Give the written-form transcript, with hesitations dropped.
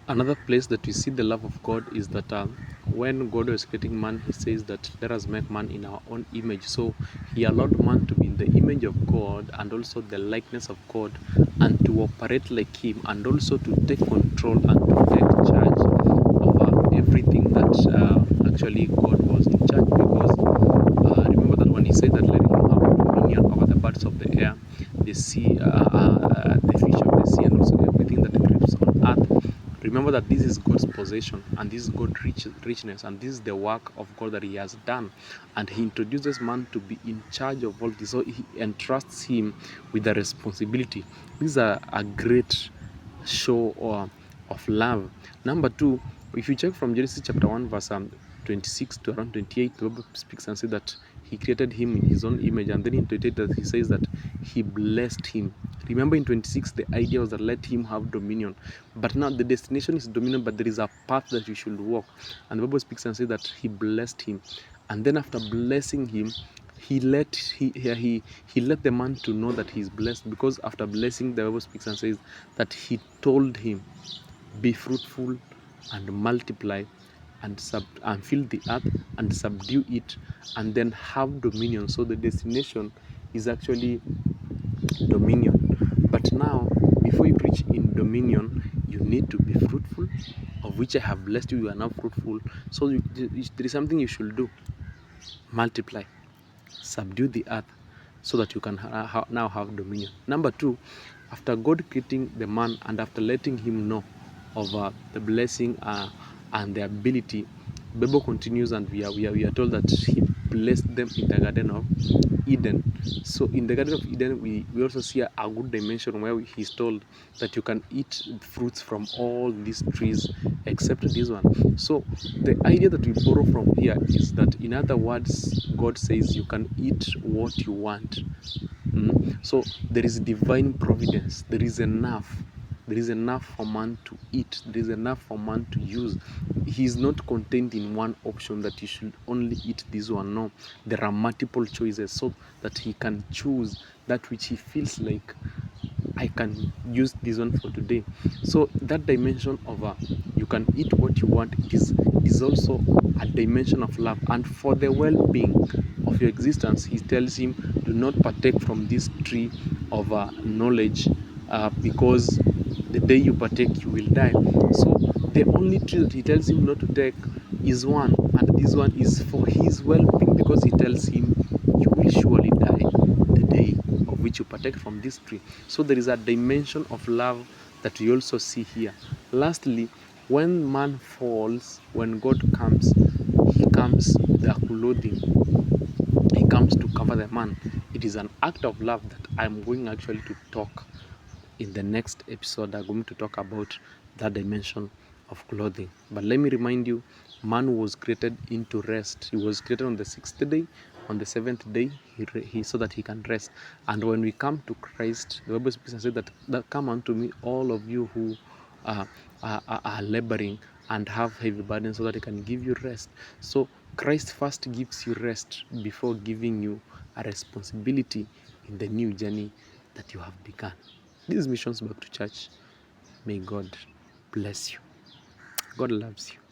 Another place that we see the love of God is that when God was creating man, he says that let us make man in our own image. So he allowed man to be in the image of God and also the likeness of God, and to operate like him, and also to take control and to take charge over everything that actually God was in charge. Because remember that when he said that let him have dominion over the birds of the air, the sea, the fish of the sea, and also everything that creeps on earth. Remember that this is God's possession, and this is God's richness, and this is the work of God that he has done. And he introduces man to be in charge of all this, so he entrusts him with the responsibility. This is a great show of love. Number two, if you check from Genesis chapter 1 verse 26 to around 28, the Bible speaks and says that he created him in his own image, and then in 28 that he says that he blessed him. Remember in 26 the idea was that let him have dominion, but now the destination is dominion, but there is a path that you should walk, and the Bible speaks and says that he blessed him. And then after blessing him, he let the man to know that he's blessed, because after blessing, the Bible speaks and says that he told him, be fruitful and multiply and fill the earth and subdue it, and then have dominion. So the destination is actually dominion. But now, before you reach in dominion, you need to be fruitful, of which I have blessed you. You are now fruitful. So there is something you should do: multiply, subdue the earth, so that you can now have dominion. Number two, after God creating the man and after letting him know of the blessing and the ability, the Bible continues, and we are told that he blessed them in the Garden of Eden. So in the Garden of Eden, we also see a good dimension where he's told that you can eat fruits from all these trees except this one. So the idea that we borrow from here is that, in other words, God says you can eat what you want. So there is divine providence. There is enough. There is enough for man to eat. There is enough for man to use. He is not contained in one option that you should only eat this one. No, there are multiple choices, so that he can choose that which he feels like, I can use this one for today. So that dimension of you can eat what you want, it is also a dimension of love, and for the well-being of your existence. He tells him, do not partake from this tree of knowledge, because the day you partake you will die. So the only tree that he tells him not to take is one, and this one is for his well-being, because he tells him you will surely die the day of which you partake from this tree. So there is a dimension of love that we also see here. Lastly, when man falls, when God comes, he comes with the clothing. He comes to cover the man. It is an act of love that I'm going actually to talk in the next episode. I'm going to talk about that dimension of clothing. But let me remind you, man was created into rest. He was created on the sixth day. On the seventh day, he so that he can rest. And when we come to Christ, the Bible speaks and says that come unto me, all of you who are laboring and have heavy burdens, so that he can give you rest. So Christ first gives you rest before giving you a responsibility in the new journey that you have begun. This is Missions Back to Church. May God bless you. God loves you.